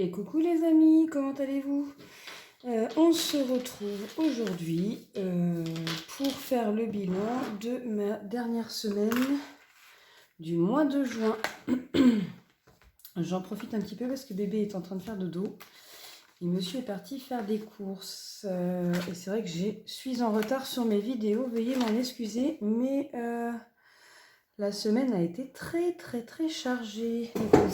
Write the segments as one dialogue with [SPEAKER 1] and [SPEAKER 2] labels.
[SPEAKER 1] Et coucou les amis, comment allez-vous? On se retrouve aujourd'hui pour faire le bilan de ma dernière semaine du mois de juin. J'en profite un petit peu parce que bébé est en train de faire dodo et monsieur est parti faire des courses. Et c'est vrai que je suis en retard sur mes vidéos, veuillez m'en excuser, mais la semaine a été très chargée. Donc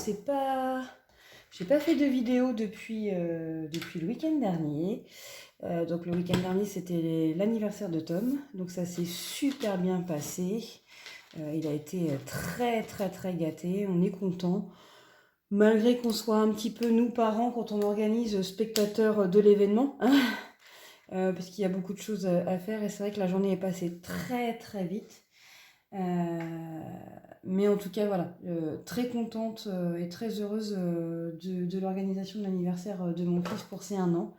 [SPEAKER 1] j'ai pas fait de vidéo depuis le week-end dernier. Donc le week-end dernier, c'était l'anniversaire de Tom. Donc ça s'est super bien passé. Il a été très gâté. On est content. Malgré qu'on soit un petit peu, nous, parents, quand on organise spectateurs de l'événement. Parce qu'il y a beaucoup de choses à faire. Et c'est vrai que la journée est passée très vite. Mais en tout cas, voilà, très contente et très heureuse de l'organisation de l'anniversaire de mon fils pour ses 1 an.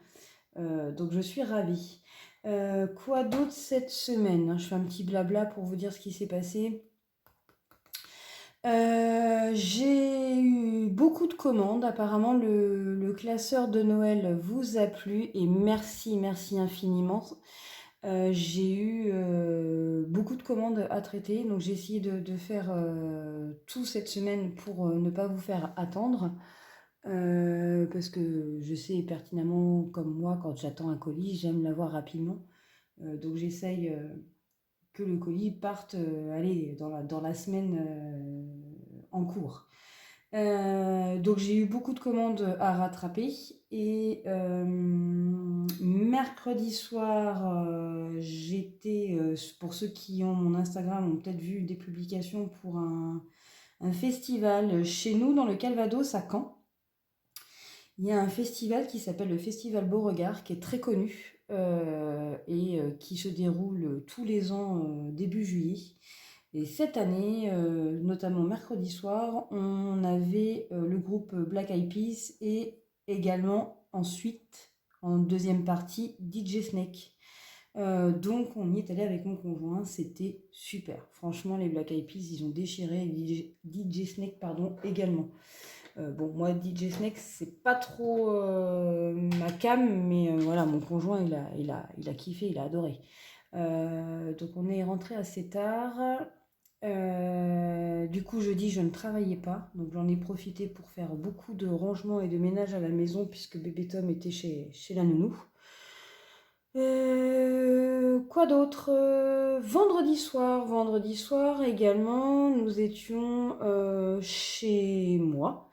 [SPEAKER 1] Donc je suis ravie. Quoi d'autre cette semaine? Je fais un petit blabla pour vous dire ce qui s'est passé. J'ai eu beaucoup de commandes. Apparemment, le classeur de Noël vous a plu et merci infiniment. J'ai eu beaucoup de commandes à traiter, donc j'ai essayé de faire tout cette semaine pour ne pas vous faire attendre. Parce que je sais pertinemment, comme moi, quand j'attends un colis, j'aime l'avoir rapidement. Donc j'essaye que le colis parte allez, dans la semaine en cours. Donc j'ai eu beaucoup de commandes à rattraper et mercredi soir j'étais, pour ceux qui ont mon Instagram ont peut-être vu des publications pour un festival chez nous dans le Calvados à Caen. Il y a un festival qui s'appelle le Festival Beauregard qui est très connu et qui se déroule tous les ans début juillet. Et cette année, notamment mercredi soir, on avait le groupe Black Eyed Peas et également ensuite, en deuxième partie, DJ Snake. Donc on y est allé avec mon conjoint, c'était super. Franchement, les Black Eyed Peas, ils ont déchiré, et DJ Snake, pardon, également. Bon, moi, DJ Snake, c'est pas trop ma cam, mais voilà, mon conjoint, il a kiffé, il a adoré. Donc on est rentré assez tard. Du coup, jeudi, je ne travaillais pas, donc j'en ai profité pour faire beaucoup de rangement et de ménage à la maison puisque bébé Tom était chez la nounou. Quoi d'autre? Vendredi soir également, nous étions chez moi.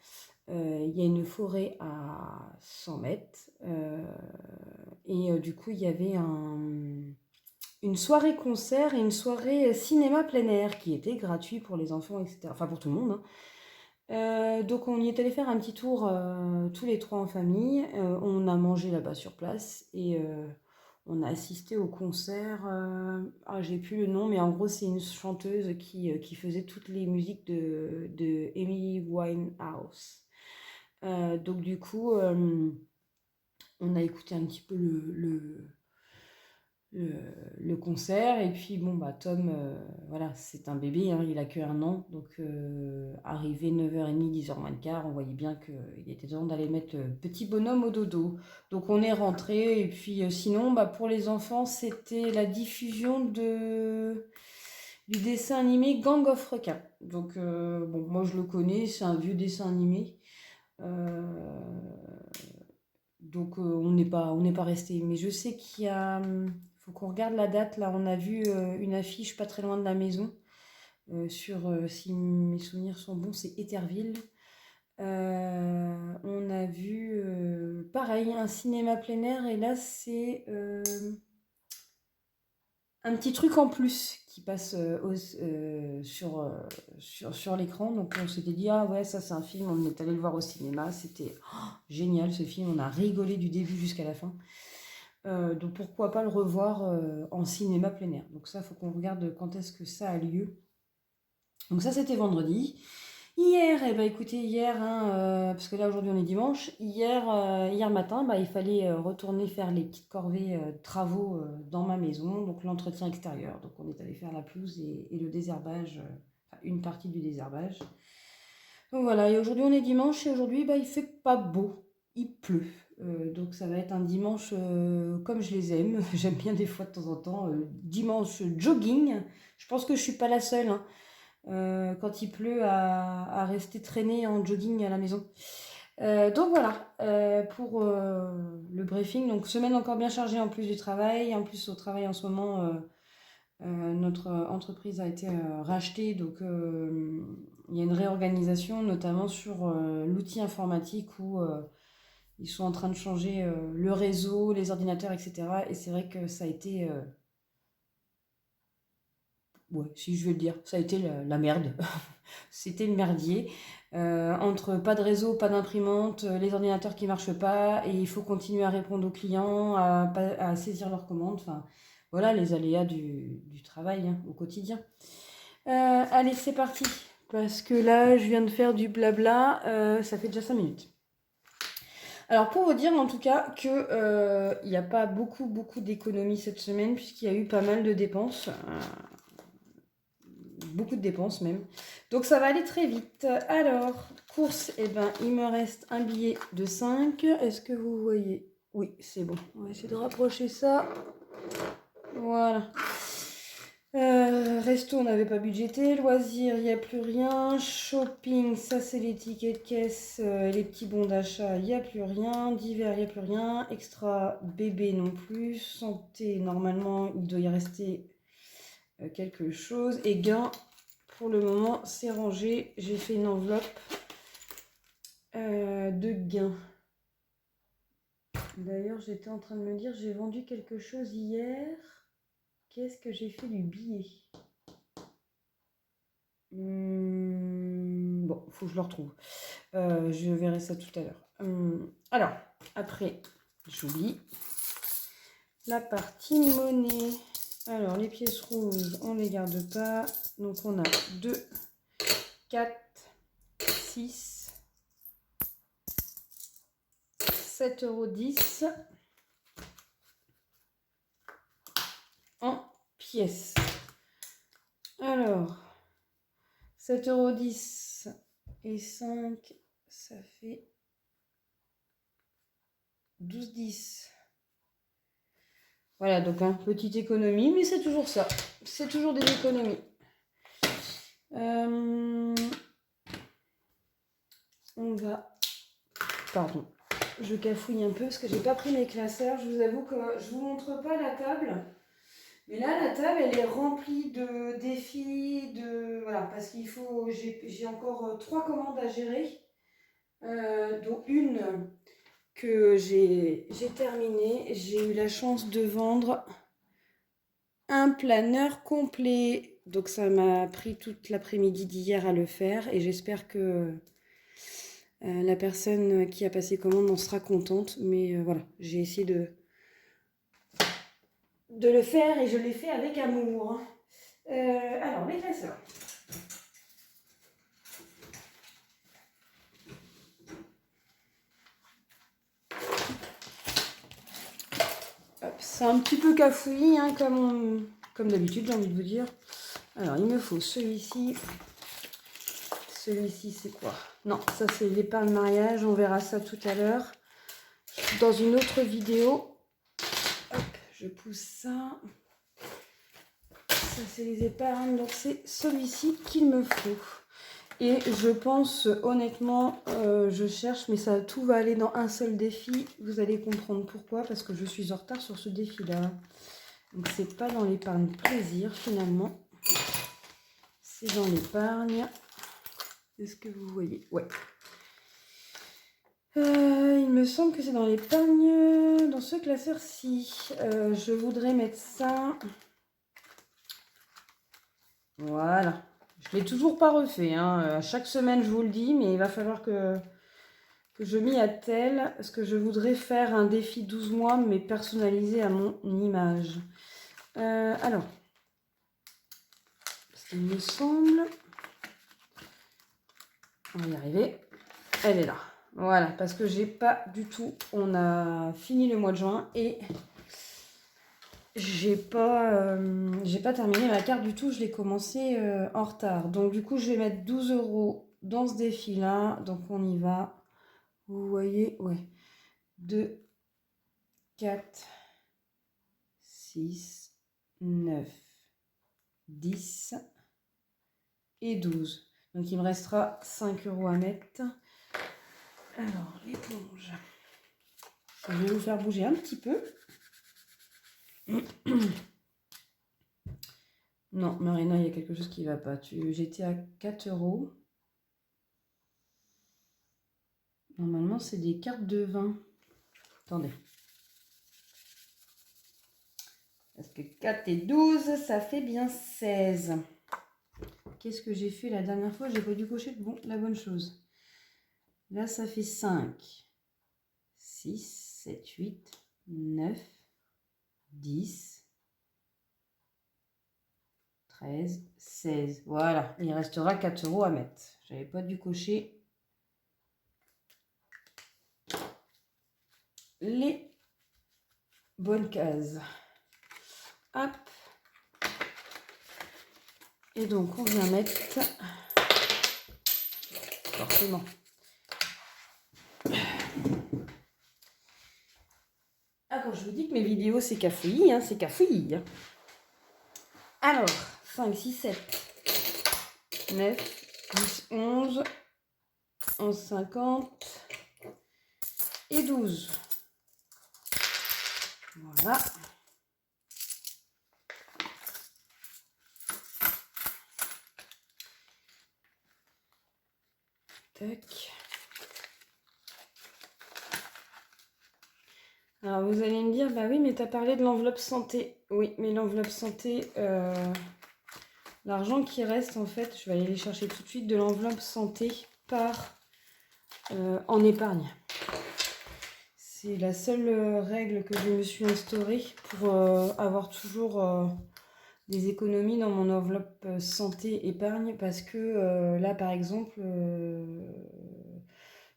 [SPEAKER 1] Il y a une forêt à 100 mètres et du coup, il y avait une soirée concert et une soirée cinéma plein air qui était gratuit pour les enfants, etc. Enfin, pour tout le monde, hein. Donc on y est allé faire un petit tour tous les trois en famille. On a mangé là-bas sur place et on a assisté au concert. J'ai plus le nom, mais en gros c'est une chanteuse qui faisait toutes les musiques de Amy Winehouse. Donc du coup, on a écouté un petit peu le concert et puis bon bah Tom voilà c'est un bébé hein, il a que 1 an donc arrivé 9h30 10h moins le quart on voyait bien qu'il était temps d'aller mettre le petit bonhomme au dodo donc on est rentré et puis sinon bah pour les enfants c'était la diffusion du dessin animé Gang of Requins donc bon moi je le connais c'est un vieux dessin animé donc on n'est pas resté mais je sais qu'il y a faut qu'on regarde la date. Là, on a vu une affiche pas très loin de la maison. Si mes souvenirs sont bons, c'est Etterville. On a vu, pareil, un cinéma plein air. Et là, c'est un petit truc en plus qui passe sur l'écran. Donc, on s'était dit, ah ouais, ça, c'est un film. On est allé le voir au cinéma. C'était génial, ce film. On a rigolé du début jusqu'à la fin. Donc pourquoi pas le revoir en cinéma plein air. Donc ça, il faut qu'on regarde quand est-ce que ça a lieu. Donc ça, c'était vendredi. Hier, eh ben, écoutez, hier, hein, parce que là aujourd'hui on est dimanche, hier matin, bah, il fallait retourner faire les petites corvées travaux dans ma maison, donc l'entretien extérieur. Donc on est allé faire la pelouse et le désherbage, enfin, une partie du désherbage. Donc voilà, et aujourd'hui on est dimanche et aujourd'hui bah, il fait pas beau. il pleut. Donc ça va être un dimanche comme je les aime. J'aime bien des fois de temps en temps. Dimanche jogging. Je pense que je suis pas la seule, hein, quand il pleut à rester traînée en jogging à la maison. Donc voilà, pour le briefing. Donc semaine encore bien chargée en plus du travail. En plus au travail en ce moment, notre entreprise a été rachetée. Donc il y a une réorganisation, notamment sur l'outil informatique où ils sont en train de changer le réseau, les ordinateurs, etc. Et c'est vrai que ça a été... ouais, si je veux le dire, ça a été la merde. C'était le merdier. Entre pas de réseau, pas d'imprimante, les ordinateurs qui marchent pas, et il faut continuer à répondre aux clients, à saisir leurs commandes. Enfin, voilà les aléas du travail, hein, au quotidien. Allez, c'est parti. Parce que là, je viens de faire du blabla. Ça fait déjà 5 minutes. Alors, pour vous dire en tout cas que il n'y a pas beaucoup d'économies cette semaine, puisqu'il y a eu pas mal de dépenses. Beaucoup de dépenses même. Donc ça va aller très vite. Alors, course, eh ben, il me reste un billet de 5. Est-ce que vous voyez? Oui, c'est bon. On va essayer de rapprocher ça. Voilà. Resto, on n'avait pas budgété. Loisirs, il n'y a plus rien. Shopping, ça c'est les tickets de caisse, les petits bons d'achat, il n'y a plus rien. Divers, il n'y a plus rien. Extra, bébé non plus. Santé, normalement, il doit y rester quelque chose. Et gain, pour le moment, c'est rangé. J'ai fait une enveloppe de gains. D'ailleurs, j'étais en train de me dire, j'ai vendu quelque chose hier. Qu'est-ce que j'ai fait du billet? Bon, faut que je le retrouve. Je verrai ça tout à l'heure. Alors, après, j'oublie. La partie monnaie. Alors, les pièces rouges, on ne les garde pas. Donc, on a 2, 4, 6, 7,10 € en pièces. Alors, 7,10 € et 5, ça fait 12,10 €. Voilà, donc petite économie, mais c'est toujours ça. C'est toujours des économies. On va... Pardon, je cafouille un peu parce que j'ai pas pris mes classeurs. Je vous avoue que je vous montre pas la table. Mais là, la table, elle est remplie de défis, voilà, parce qu'il faut... J'ai encore 3 commandes à gérer, dont une que j'ai terminée. J'ai eu la chance de vendre un planeur complet. Donc ça m'a pris toute l'après-midi d'hier à le faire et j'espère que la personne qui a passé commande en sera contente. Mais voilà, j'ai essayé de le faire et je l'ai fait avec amour. Alors, les classeurs. C'est un petit peu cafouillis, hein, comme d'habitude, j'ai envie de vous dire. Alors, il me faut celui-ci. Celui-ci, c'est quoi? Non, ça, c'est l'épargne mariage. On verra ça tout à l'heure dans une autre vidéo. Hop, je pousse ça. Ça, c'est les épargnes. Donc, c'est celui-ci qu'il me faut. Et je pense, honnêtement, je cherche, mais ça, tout va aller dans un seul défi. Vous allez comprendre pourquoi, parce que je suis en retard sur ce défi-là. Donc, c'est pas dans l'épargne plaisir, finalement. C'est dans l'épargne. Est-ce que vous voyez? Ouais. Il me semble que c'est dans l'épargne, dans ce classeur-ci. Je voudrais mettre ça. Voilà. Je ne l'ai toujours pas refait, hein. Chaque semaine, je vous le dis, mais il va falloir que je m'y attelle. Parce que je voudrais faire un défi 12 mois, mais personnalisé à mon image. Alors, il me semble... On va y arriver. Elle est là. Voilà, parce que j'ai pas du tout... On a fini le mois de juin et... J'ai pas terminé ma carte du tout, je l'ai commencé en retard. Donc du coup, je vais mettre 12 € dans ce défi-là. Donc on y va. Vous voyez, ouais. 2, 4, 6, 9, 10 et 12. Donc il me restera 5 € à mettre. Alors, l'éponge. Je vais vous faire bouger un petit peu. Non, Marina, il y a quelque chose qui ne va pas. J'étais à 4 €. Normalement, c'est des cartes de vin. Attendez. Parce que 4 et 12, ça fait bien 16. Qu'est-ce que j'ai fait la dernière fois? J'ai pas dû cocher la bonne chose. Là, ça fait 5, 6, 7, 8, 9, 10, 13, 16. Voilà, il restera 4 € à mettre. J'avais pas dû cocher les bonnes cases. Hop. Et donc, on vient mettre... Forcément. Ah, quand je vous dis que mes vidéos, c'est cafouillis, hein, c'est cafouillis. Hein. Alors, 5, 6, 7, 9, 10, 11, 11, 50 et 12. Voilà. Tac. Alors, vous allez me dire, bah oui, mais tu as parlé de l'enveloppe santé. Oui, mais l'enveloppe santé, l'argent qui reste, en fait, je vais aller les chercher tout de suite de l'enveloppe santé par en épargne. C'est la seule règle que je me suis instaurée pour avoir toujours des économies dans mon enveloppe santé épargne parce que là, par exemple,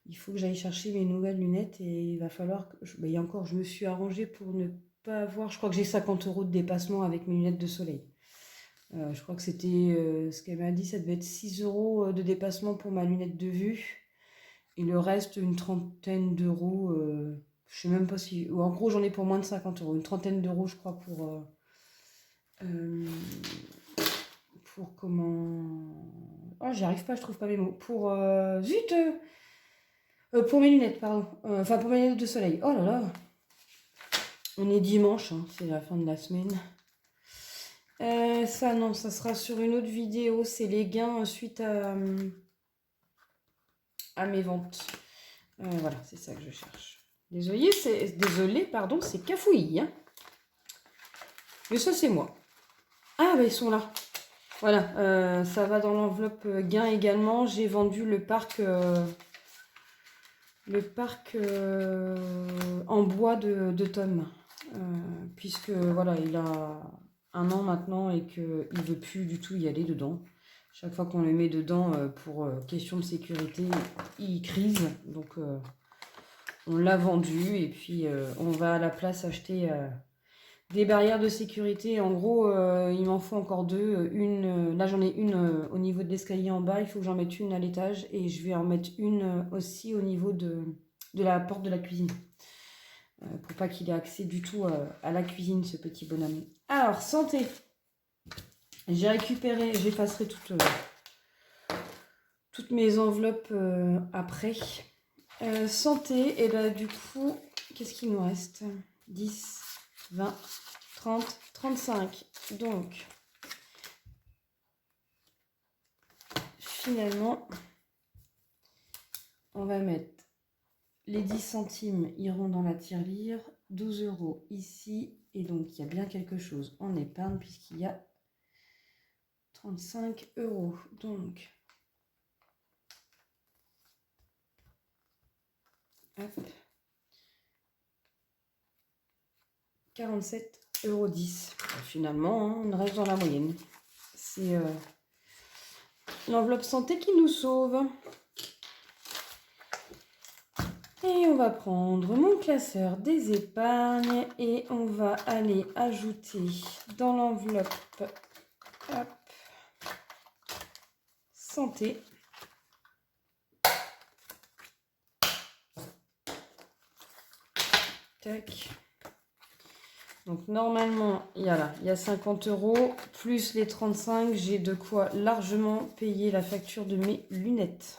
[SPEAKER 1] il faut que j'aille chercher mes nouvelles lunettes et il va falloir que... et encore, je me suis arrangée pour ne pas avoir... Je crois que j'ai 50 € de dépassement avec mes lunettes de soleil. Je crois que c'était ce qu'elle m'a dit, ça devait être 6 € de dépassement pour ma lunette de vue. Et le reste, une trentaine d'euros. Je sais même pas si... Ou en gros, j'en ai pour moins de 50 €. Une trentaine d'euros, je crois, pour comment... Oh, j'y arrive pas, je trouve pas mes mots. Pour... Zut pour mes lunettes, pardon. Enfin, pour mes lunettes de soleil. Oh là là. On est dimanche, hein, c'est la fin de la semaine. Ça, non, ça sera sur une autre vidéo. C'est les gains suite à mes ventes. Voilà, c'est ça que je cherche. Désolé, pardon, c'est cafouillis. Hein. Mais ça, c'est moi. Ah, bah, ils sont là. Voilà, ça va dans l'enveloppe gain également. J'ai vendu le parc en bois de Tom. Puisque, voilà, il a 1 an maintenant et qu'il ne veut plus du tout y aller dedans. Chaque fois qu'on le met dedans pour question de sécurité, il crise. Donc, on l'a vendu et puis on va à la place acheter des barrières de sécurité. En gros, il m'en faut encore 2. Là, j'en ai une au niveau de l'escalier en bas. Il faut que j'en mette une à l'étage et je vais en mettre une aussi au niveau de la porte de la cuisine. Pour pas qu'il ait accès du tout à la cuisine, ce petit bonhomme. Alors, santé. J'ai récupéré, j'effacerai toutes mes enveloppes après. Santé, et bah du coup, qu'est-ce qu'il nous reste? 10, 20, 30, 35. Donc, finalement, on va mettre les 10 centimes iront dans la tirelire, 12 € ici, et donc il y a bien quelque chose en épargne puisqu'il y a 35 €. Donc, hop, 47,10 €. Finalement, hein, on reste dans la moyenne. C'est l'enveloppe santé qui nous sauve. Et on va prendre mon classeur des épargnes et on va aller ajouter dans l'enveloppe santé. Tac. Donc normalement, il y a 50 € plus les 35. J'ai de quoi largement payer la facture de mes lunettes.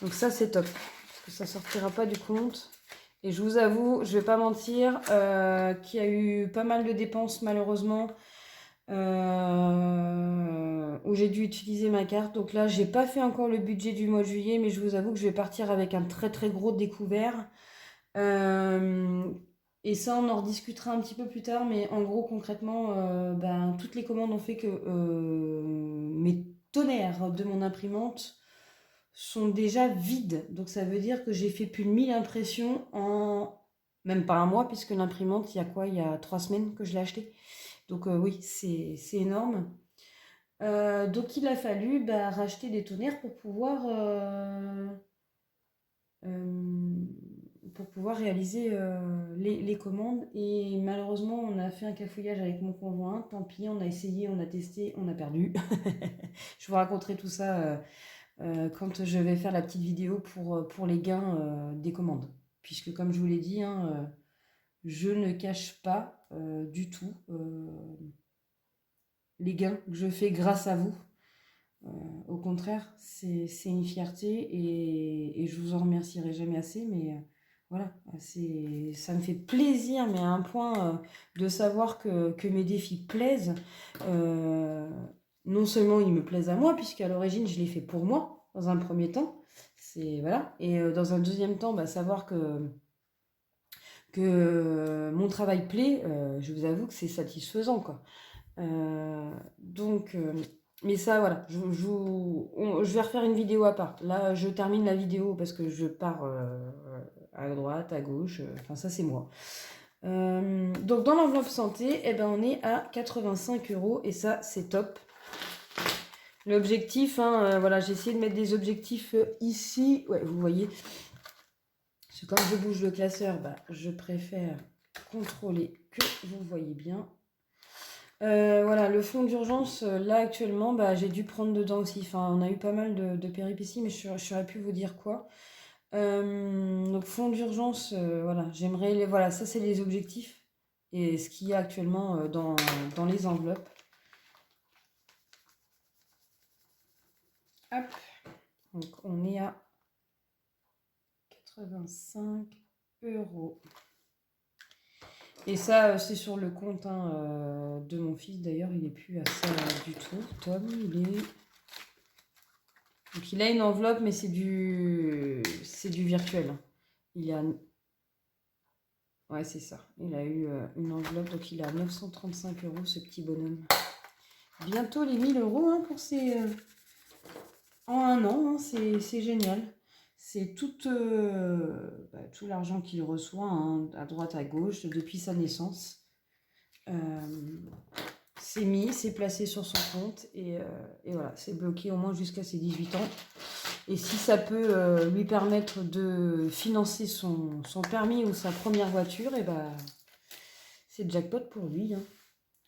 [SPEAKER 1] Donc ça, c'est top. Parce que ça sortira pas du compte. Et je vous avoue, je vais pas mentir, qu'il y a eu pas mal de dépenses malheureusement. Où j'ai dû utiliser ma carte. Donc là, j'ai pas fait encore le budget du mois de juillet, mais je vous avoue que je vais partir avec un très très gros découvert. Et ça, on en rediscutera un petit peu plus tard, mais en gros, concrètement, toutes les commandes ont fait que mes tonnerres de mon imprimante sont déjà vides. Donc ça veut dire que j'ai fait plus de 1000 impressions en même pas un mois, puisque l'imprimante, il y a quoi? Il y a 3 semaines que je l'ai achetée. Donc oui, c'est énorme. Donc il a fallu racheter des tonnerres pour pouvoir réaliser les commandes. Et malheureusement, on a fait un cafouillage avec mon conjoint. Tant pis, on a essayé, on a testé, on a perdu. Je vous raconterai tout ça quand je vais faire la petite vidéo pour les gains des commandes. Puisque comme je vous l'ai dit, hein, je ne cache pas du tout les gains que je fais grâce à vous. Au contraire, c'est une fierté et je vous en remercierai jamais assez, mais voilà, ça me fait plaisir, mais à un point de savoir que mes défis plaisent. Non seulement ils me plaisent à moi, puisqu'à l'origine je les fais pour moi, dans un premier temps, voilà, et dans un deuxième temps, savoir que mon travail plaît, je vous avoue que c'est satisfaisant, quoi. Donc, mais ça, voilà, je vais refaire une vidéo à part. Là, je termine la vidéo parce que je pars à droite, à gauche, enfin ça c'est moi. Donc dans l'enveloppe santé, eh ben, on est à 85 € et ça c'est top. L'objectif, hein, voilà, j'ai essayé de mettre des objectifs ici. Ouais, vous voyez. Parce que quand je bouge le classeur, je préfère contrôler que vous voyez bien. Voilà, le fonds d'urgence, là actuellement, j'ai dû prendre dedans aussi. Enfin, on a eu pas mal de péripéties, mais je saurais plus vous dire quoi. Donc fonds d'urgence, voilà, j'aimerais voilà, ça c'est les objectifs et ce qu'il y a actuellement dans les enveloppes. Hop, donc on est à 85 €. Et ça, c'est sur le compte de mon fils. D'ailleurs, il n'est plus à ça du tout. Tom, donc il a une enveloppe, mais c'est du virtuel. Il a... Ouais, c'est ça. Il a eu une enveloppe, donc il a 935 € ce petit bonhomme. Bientôt les 1000 € hein, pour ces... en un an, hein, c'est génial. C'est tout l'argent qu'il reçoit hein, à droite, à gauche, depuis sa naissance. C'est mis, c'est placé sur son compte et voilà, c'est bloqué au moins jusqu'à ses 18 ans. Et si ça peut lui permettre de financer son permis ou sa première voiture, et c'est jackpot pour lui. Hein.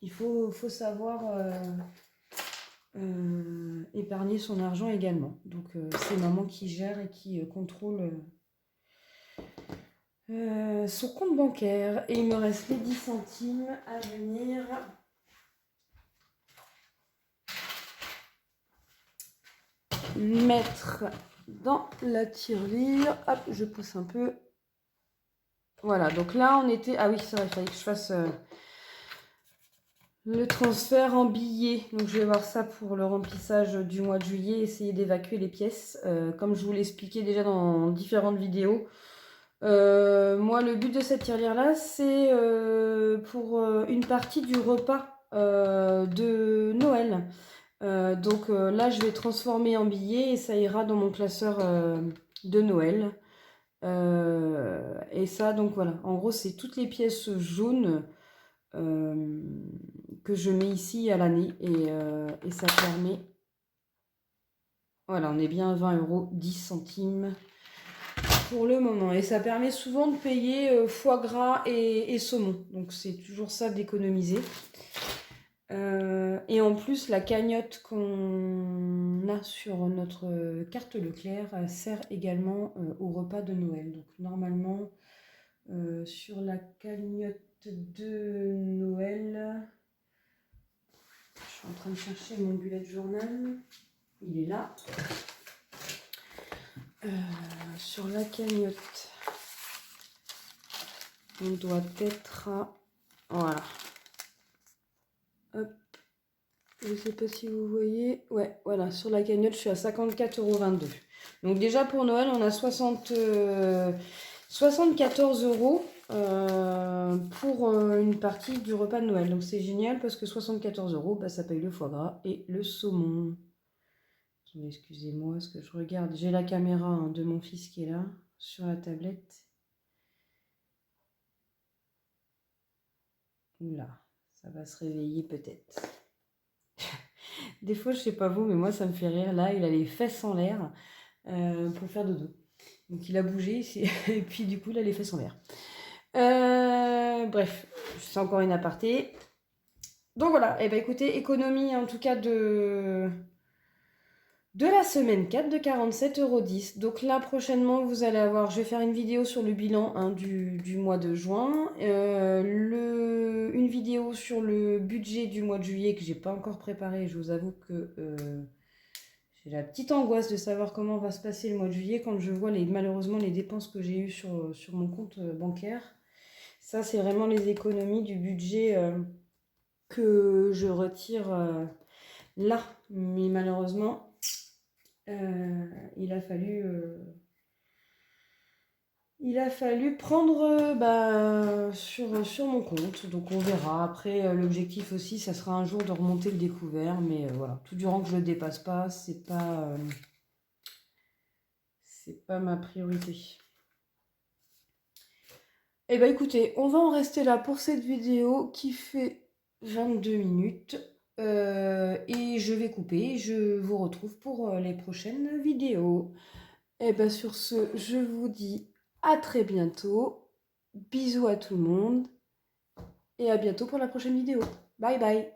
[SPEAKER 1] Il faut savoir épargner son argent également. Donc c'est maman qui gère et qui contrôle son compte bancaire. Et il me reste les 10 centimes à venir mettre dans la tirelire. Hop, je pousse un peu. Voilà, donc là on était... Ah oui, c'est vrai, il fallait que je fasse le transfert en billets. Donc je vais voir ça pour le remplissage du mois de juillet, essayer d'évacuer les pièces. Comme je vous l'expliquais déjà dans différentes vidéos. Moi, le but de cette tirelire-là, c'est pour une partie du repas de Noël. Donc là, je vais transformer en billets et ça ira dans mon classeur de Noël. Et ça, donc voilà. En gros, c'est toutes les pièces jaunes que je mets ici à l'année. Et ça permet... Voilà, on est bien à 20 €, 10 centimes pour le moment. Et ça permet souvent de payer foie gras et saumon. Donc c'est toujours ça d'économiser. Et en plus, la cagnotte qu'on a sur notre carte Leclerc sert également au repas de Noël. Donc normalement, sur la cagnotte de Noël. Je suis en train de chercher mon bullet journal. Il est là. Sur la cagnotte, on doit être à... Voilà. Hop. Je ne sais pas si vous voyez. Ouais, voilà. Sur la cagnotte, je suis à 54,22 €. Donc déjà, pour Noël, on a 74 € pour une partie du repas de Noël. Donc c'est génial parce que 74 €, bah, ça paye le foie gras et le saumon. Excusez-moi, ce que je regarde. J'ai la caméra hein, de mon fils qui est là, sur la tablette. Oula, ça va se réveiller peut-être. Des fois, je sais pas vous, mais moi, ça me fait rire. Là, il a les fesses en l'air pour faire dodo. Donc, il a bougé, et puis du coup, il a les fesses en l'air. Bref, c'est encore une aparté. Donc voilà, et ben écoutez, économie en tout cas de la semaine 4 de 47,10 €. Donc là, prochainement, vous allez avoir... Je vais faire une vidéo sur le bilan hein, du mois de juin. Une vidéo sur le budget du mois de juillet que j'ai pas encore préparé. Je vous avoue que j'ai la petite angoisse de savoir comment va se passer le mois de juillet quand je vois malheureusement les dépenses que j'ai eues sur mon compte bancaire. Ça, c'est vraiment les économies du budget que je retire là. Mais malheureusement... il a fallu prendre sur mon compte. Donc on verra. Après, l'objectif aussi, ça sera un jour de remonter le découvert. Mais voilà, tout durant que je ne le dépasse pas, c'est pas ma priorité. Eh bien écoutez, on va en rester là pour cette vidéo qui fait 22 minutes. Et je vais couper. Je vous retrouve pour les prochaines vidéos. Et bien sur ce, je vous dis à très bientôt. Bisous à tout le monde. Et à bientôt pour la prochaine vidéo. Bye bye.